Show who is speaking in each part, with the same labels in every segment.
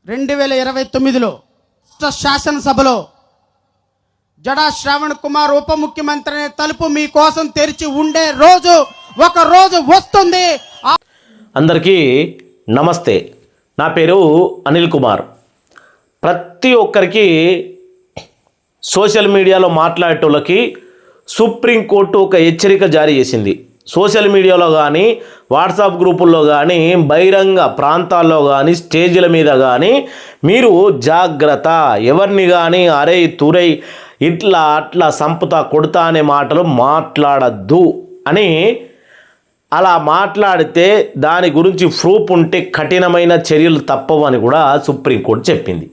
Speaker 1: 2029లో శాసనసభలో జడా శ్రావణ్ కుమార్ ఉప ముఖ్యమంత్రి అనే తలుపు మీకోసం తెరిచి ఉండే రోజు ఒక రోజు వస్తుంది.
Speaker 2: అందరికీ నమస్తే. నా పేరు అనిల్ కుమార్. ప్రతి ఒక్కరికి సోషల్ మీడియాలో మాట్లాడేటోళ్ళకి సుప్రీంకోర్టు ఒక హెచ్చరిక జారీ చేసింది. సోషల్ మీడియాలో కానీ వాట్సాప్ గ్రూపుల్లో కానీ బహిరంగ ప్రాంతాల్లో కానీ స్టేజీల మీద కానీ మీరు జాగ్రత్త, ఎవరిని కానీ అరే తురై ఇట్లా అట్లా సంపుతా కొడతా అనే మాటలు మాట్లాడద్దు అని, అలా మాట్లాడితే దాని గురించి ప్రూఫ్ ఉంటే కఠినమైన చర్యలు తప్పవు అని కూడా సుప్రీంకోర్టు చెప్పింది.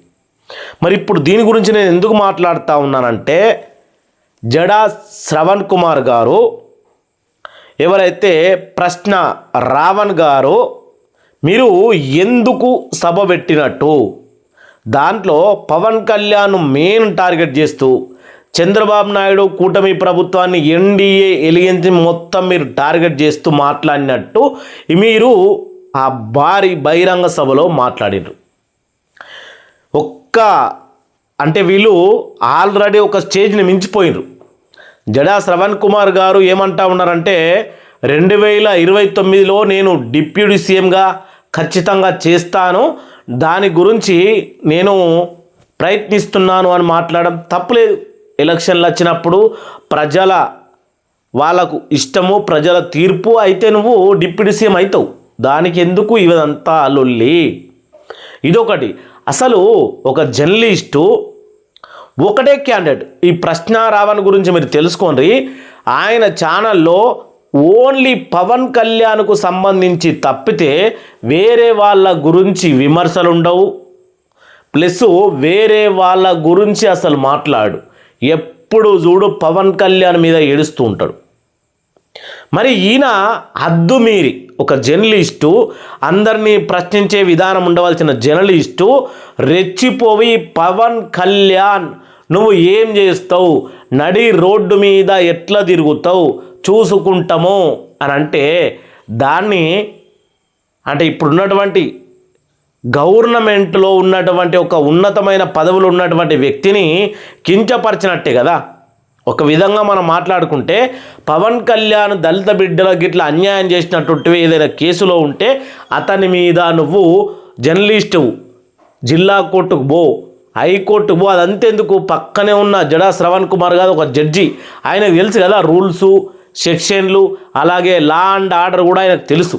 Speaker 2: మరి ఇప్పుడు దీని గురించి నేను ఎందుకు మాట్లాడుతూ ఉన్నానంటే, జడా శ్రవణ్ కుమార్ గారు ఎవరైతే ప్రశ్న రావణ్ గారు మీరు ఎందుకు సభ పెట్టినట్టు, దాంట్లో పవన్ కళ్యాణ్ మెయిన్ టార్గెట్ చేస్తూ చంద్రబాబు నాయుడు కూటమి ప్రభుత్వాన్ని ఎన్డీఏ ఎలిగెన్స్ మొత్తం మీరు టార్గెట్ చేస్తూ మాట్లాడినట్టు మీరు ఆ భారీ బహిరంగ సభలో మాట్లాడారు. అంటే వీళ్ళు ఆల్రెడీ ఒక స్టేజ్ని మించిపోయినారు. జడా శ్రవణ్ కుమార్ గారు ఏమంటా ఉన్నారంటే, 2029లో నేను డిప్యూటీ సీఎంగా ఖచ్చితంగా చేస్తాను, దాని గురించి నేను ప్రయత్నిస్తున్నాను అని మాట్లాడడం తప్పులేదు. ఎలక్షన్లు వచ్చినప్పుడు ప్రజల వాళ్ళకు ఇష్టము, ప్రజల తీర్పు అయితే నువ్వు డిప్యూటీ సీఎం అవుతావు, దానికి ఎందుకు ఇదంతా లొల్లి? ఇదొకటి. అసలు ఒక జర్నలిస్టు ఒకటే క్యాండిడేట్, ఈ ప్రశ్న రావణ్ గురించి మీరు తెలుసుకోండి, ఆయన ఛానల్లో ఓన్లీ పవన్ కళ్యాణ్కు సంబంధించి తప్పితే వేరే వాళ్ళ గురించి విమర్శలు ఉండవు, ప్లస్ వేరే వాళ్ళ గురించి అసలు మాట్లాడు. ఎప్పుడు చూడు పవన్ కళ్యాణ్ మీద ఏడుస్తూ ఉంటాడు. మరి ఈయన హద్దు మీరి ఒక జర్నలిస్టు, అందరినీ ప్రశ్నించే విధానం ఉండవలసిన జర్నలిస్టు రెచ్చిపోయి పవన్ కళ్యాణ్ నువ్వు ఏం చేస్తావు, నడి రోడ్డు మీద ఎట్లా తిరుగుతావు చూసుకుంటాము అని అంటే, దాన్ని అంటే ఇప్పుడున్నటువంటి గవర్నమెంట్లో ఉన్నటువంటి ఒక ఉన్నతమైన పదవులు ఉన్నటువంటి వ్యక్తిని కించపరిచినట్టే కదా. ఒక విధంగా మనం మాట్లాడుకుంటే పవన్ కళ్యాణ్ దళిత బిడ్డలకు ఇట్లా అన్యాయం చేసినట్టు ఏదైనా కేసులో ఉంటే అతని మీద నువ్వు జర్నలిస్టు జిల్లా కోర్టుకు పో, హైకోర్టుకు పో, అదంతెందుకు పక్కనే ఉన్న జడా శ్రవణ్ కుమార్ గారు ఒక జడ్జి, ఆయనకు తెలుసు కదా రూల్సు సెక్షన్లు, అలాగే లా అండ్ ఆర్డర్ కూడా ఆయనకు తెలుసు.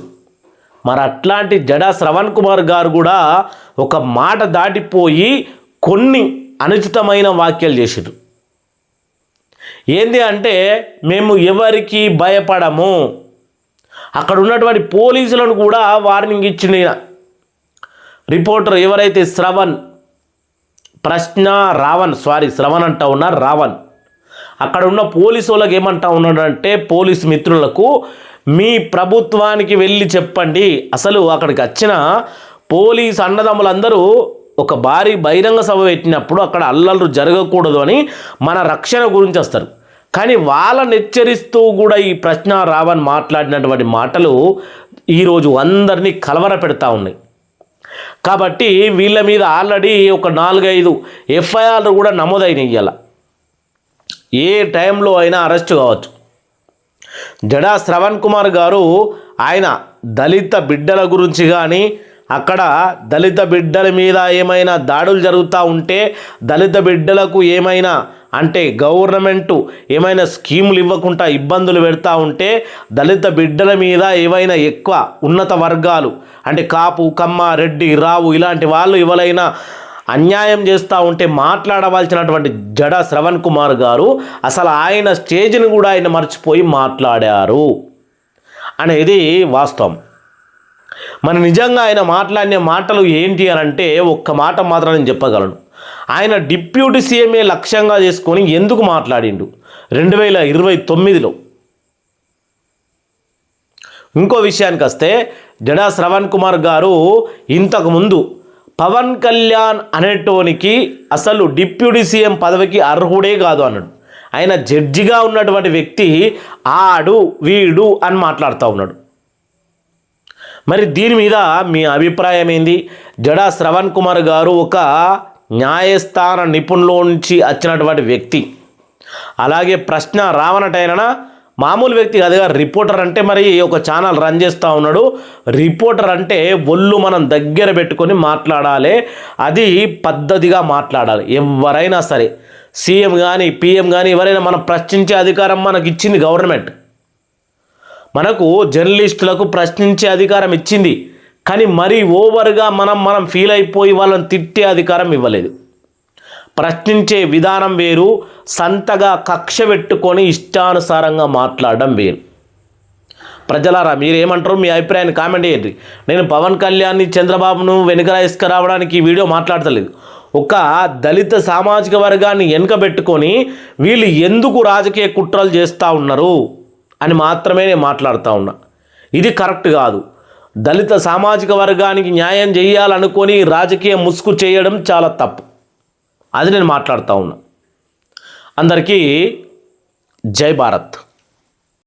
Speaker 2: మరి అట్లాంటి జడా శ్రవణ్ కుమార్ గారు కూడా ఒక మాట దాటిపోయి కొన్ని అనుచితమైన వ్యాఖ్యలు చేశారు. ఏంది అంటే, మేము ఎవరికి భయపడము, అక్కడ ఉన్నటువంటి పోలీసులను కూడా వార్నింగ్ ఇచ్చింది రిపోర్టర్ ఎవరైతే శ్రవణ్ అంటా ఉన్నారు రావణ్, అక్కడ ఉన్న పోలీసు వాళ్ళకి ఏమంటా ఉన్నాడంటే, పోలీసు మిత్రులకు మీ ప్రభుత్వానికి వెళ్ళి చెప్పండి, అసలు అక్కడికి వచ్చిన పోలీసు అన్నదమ్ములందరూ ఒక భారీ బహిరంగ సభ పెట్టినప్పుడు అక్కడ అల్లర్లు జరగకూడదు అని మన రక్షణ గురించి వస్తారు, కానీ వాళ్ళని హెచ్చరిస్తూ కూడా ఈ ప్రశ్న రావణ్ మాట్లాడినటువంటి మాటలు ఈరోజు అందరినీ కలవర పెడతా ఉన్నాయి. కాబట్టి వీళ్ళ మీద ఆల్రెడీ ఒక 4-5 ఎఫ్ఐఆర్లు కూడా నమోదైనవి. ఇవాళ ఏ టైంలో అయినా అరెస్ట్ కావచ్చు. జడా శ్రవణ్ కుమార్ గారు ఆయన దళిత బిడ్డల గురించి కానీ, అక్కడ దళిత బిడ్డల మీద ఏమైనా దాడులు జరుగుతూ ఉంటే, దళిత బిడ్డలకు ఏమైనా అంటే గవర్నమెంటు ఏమైనా స్కీములు ఇవ్వకుండా ఇబ్బందులు పెడతా ఉంటే, దళిత బిడ్డల మీద ఏవైనా ఎక్కువ ఉన్నత వర్గాలు అంటే కాపు, కమ్మ, రెడ్డి, రావు ఇలాంటి వాళ్ళు ఎవరైనా అన్యాయం చేస్తూ ఉంటే మాట్లాడవలసినటువంటి జడా శ్రవణ్ కుమార్ గారు అసలు ఆయన స్టేజ్ని కూడా ఆయన మర్చిపోయి మాట్లాడారు అనేది వాస్తవం. మరి నిజంగా ఆయన మాట్లాడిన మాటలు ఏంటి అని అంటే, ఒక్క మాట మాత్రం నేను చెప్పగలను. ఆయన డిప్యూటీ సీఎంఏ లక్ష్యంగా చేసుకొని ఎందుకు మాట్లాడిండు 2029లో? ఇంకో విషయానికి వస్తే, జడా శ్రవణ్ కుమార్ గారు ఇంతకుముందు పవన్ కళ్యాణ్ అనేటోనికి అసలు డిప్యూటీ సీఎం పదవికి అర్హుడే కాదు అన్నాడు. ఆయన జడ్జిగా ఉన్నటువంటి వ్యక్తి ఆడు వీడు అని మాట్లాడుతూ ఉన్నాడు. మరి దీని మీద మీ అభిప్రాయం ఏంది? జడా శ్రవణ్ కుమార్ గారు ఒక న్యాయస్థాన నిపుణుల నుంచి వచ్చినటువంటి వ్యక్తి. అలాగే ప్రశ్న రావనటైనా మామూలు వ్యక్తి కాదుగా, రిపోర్టర్ అంటే మరి ఒక ఛానల్ రన్ చేస్తూ ఉన్నాడు. రిపోర్టర్ అంటే ఒళ్ళు మనం దగ్గర పెట్టుకొని మాట్లాడాలి, అది పద్ధతిగా మాట్లాడాలి. ఎవరైనా సరే, సీఎం కానీ పిఎం కానీ ఎవరైనా మనం ప్రశ్నించే అధికారం మనకు ఇచ్చింది గవర్నమెంట్. మనకు జర్నలిస్టులకు ప్రశ్నించే అధికారం ఇచ్చింది, కానీ మరీ ఓవర్గా మనం ఫీల్ అయిపోయి వాళ్ళని తిట్టే అధికారం ఇవ్వలేదు. ప్రశ్నించే విధానం వేరు, సంతగా కక్ష పెట్టుకొని ఇష్టానుసారంగా మాట్లాడడం వేరు. ప్రజలారా మీరేమంటారు? మీ అభిప్రాయాన్ని కామెంట్ చేయండి. నేను పవన్ కళ్యాణ్ని చంద్రబాబును వెనుక రావడానికి ఈ వీడియో మాట్లాడతలేదు. ఒక దళిత సామాజిక వర్గాన్ని వెనుకబెట్టుకొని వీళ్ళు ఎందుకు రాజకీయ కుట్రలు చేస్తూ ఉన్నారు అని మాత్రమే నేను మాట్లాడుతూ ఉన్నా. ఇది కరెక్ట్ కాదు. దళిత సామాజిక వర్గానికి న్యాయం చేయాలనుకొని రాజకీయ ముసుగు చేయడం చాలా తప్పు. అది నేను మాట్లాడుతూ ఉన్నా. అందరికీ జై భారత్.